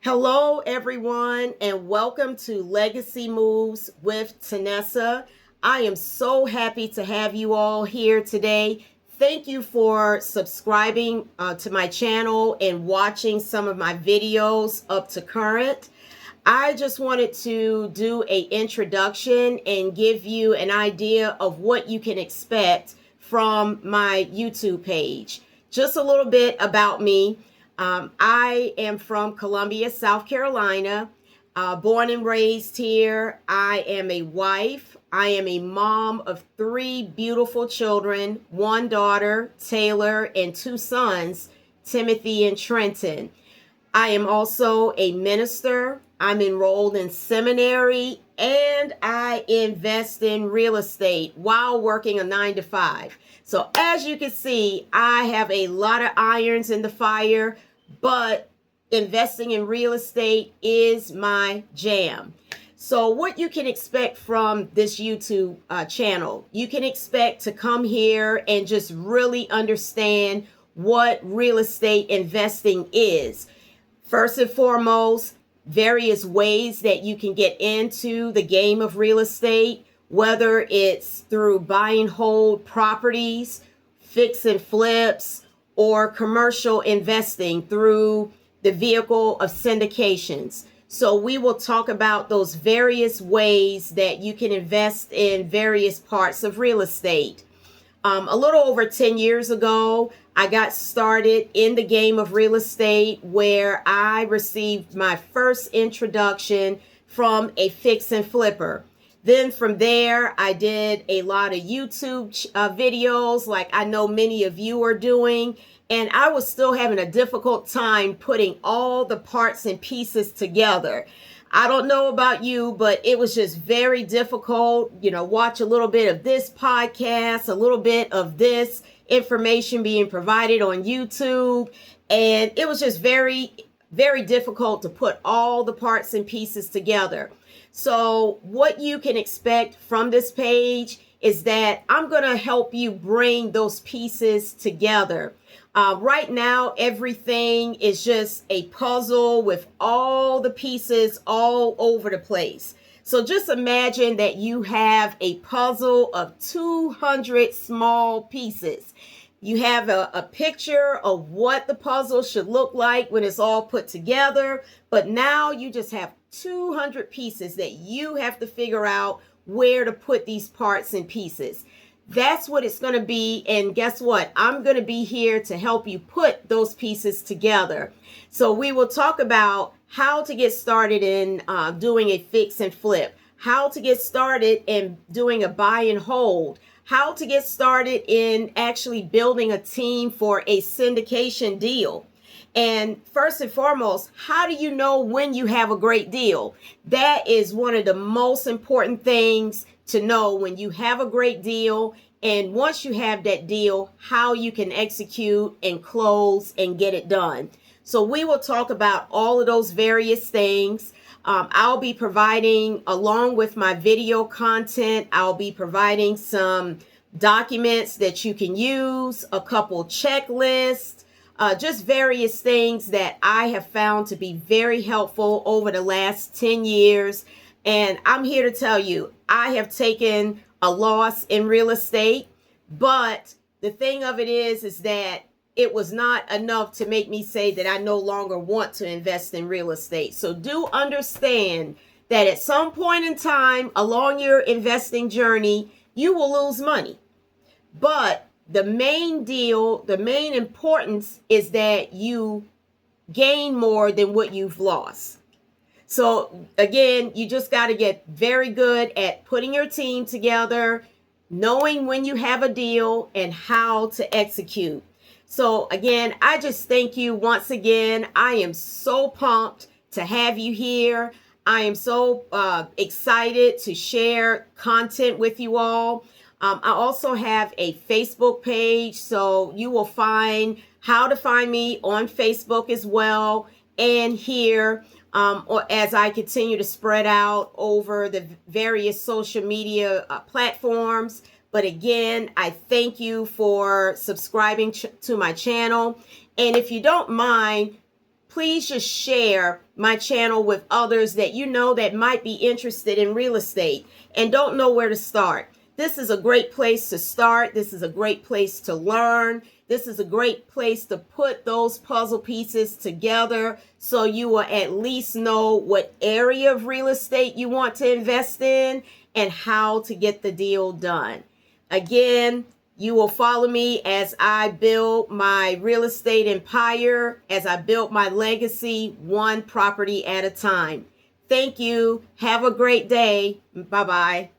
Hello, everyone, and welcome to Legacy Moves with Tanessa. I am so happy to have you all here today. Thank you for subscribing to my channel and watching some of my videos up to current. I just wanted to do an introduction and give you an idea of what you can expect from my YouTube page. Just a little bit about me. I am from Columbia, South Carolina, born and raised here. I am a wife. I am a mom of three beautiful children, one daughter, Taylor, and two sons, Timothy and Trenton. I am also a minister. I'm enrolled in seminary and I invest in real estate while working a 9 to 5. So as you can see, I have a lot of irons in the fire, but investing in real estate is my jam. So what you can expect from this YouTube channel, you can expect to come here and just really understand what real estate investing is. First and foremost, various ways that you can get into the game of real estate, whether it's through buy and hold properties, fix and flips, or commercial investing through the vehicle of syndications. So we will talk about those various ways that you can invest in various parts of real estate. A little over 10 years ago, I got started in the game of real estate where I received my first introduction from a fix and flipper. Then from there, I did a lot of YouTube videos like I know many of you are doing. And I was still having a difficult time putting all the parts and pieces together. I don't know about you, but it was just very difficult. Watch a little bit of this podcast, a little bit of this information being provided on YouTube. And it was just very, very difficult to put all the parts and pieces together. So what you can expect from this page is that I'm going to help you bring those pieces together. Right now, everything is just a puzzle with all the pieces all over the place. So just imagine that you have a puzzle of 200 small pieces. You have a picture of what the puzzle should look like when it's all put together. But now you just have 200 pieces that you have to figure out where to put these parts and pieces. That's what it's going to be. And guess what? I'm going to be here to help you put those pieces together. So we will talk about how to get started in doing a fix and flip, how to get started in doing a buy and hold, how to get started in actually building a team for a syndication deal. And first and foremost, how do you know when you have a great deal? That is one of the most important things to know, when you have a great deal. And once you have that deal, how you can execute and close and get it done. So we will talk about all of those various things. I'll be providing, along with my video content, I'll be providing some documents that you can use, a couple checklists, just various things that I have found to be very helpful over the last 10 years. And I'm here to tell you, I have taken a loss in real estate, but the thing of it is that it was not enough to make me say that I no longer want to invest in real estate. So do understand that at some point in time along your investing journey, you will lose money. But the main importance is that you gain more than what you've lost. So again, you just got to get very good at putting your team together, knowing when you have a deal and how to execute. So again, I just thank you once again. I am so pumped to have you here. I am so excited to share content with you all. I also have a Facebook page, so you will find how to find me on Facebook as well, and here. Or as I continue to spread out over the various social media platforms. But again, I thank you for subscribing to my channel. And if you don't mind, please just share my channel with others that you know that might be interested in real estate and don't know where to start. This is a great place to start. This is a great place to learn. This is a great place to put those puzzle pieces together so you will at least know what area of real estate you want to invest in and how to get the deal done. Again, you will follow me as I build my real estate empire, as I build my legacy one property at a time. Thank you. Have a great day. Bye-bye.